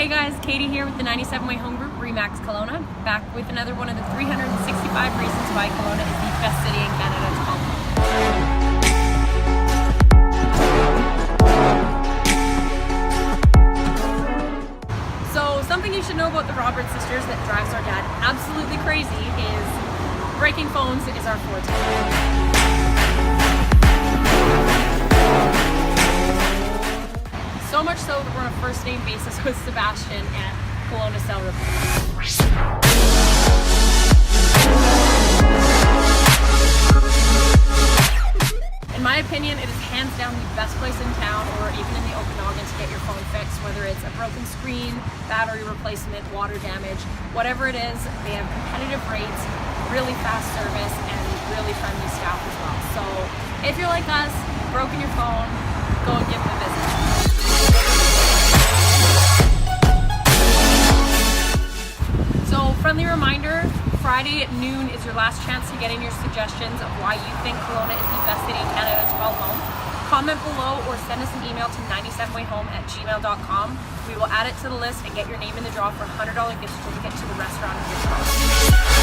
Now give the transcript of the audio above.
Hey guys, Katie here with the 97 Way Home Group, Remax Kelowna, back with another one of the 365 reasons why Kelowna is the best city in Canada to call home. So something you should know about the Roberts sisters that drives our dad absolutely crazy is breaking phones is our forte. So much so that we're on a first name basis with Sebastian at Kelowna Cell Repair. In my opinion, it is hands down the best place in town or even in the Okanagan to get your phone fixed, whether it's a broken screen, battery replacement, water damage, whatever it is. They have competitive rates, really fast service, and really friendly staff as well. So if you're like us, you've broken your phone, go and give them a visit. So, friendly reminder, Friday at noon is your last chance to get in your suggestions of why you think Kelowna is the best city in Canada to call home. Comment below or send us an email to 97wayhome@gmail.com. We will add it to the list and get your name in the draw for a $100 gift certificate to the restaurant of your choice.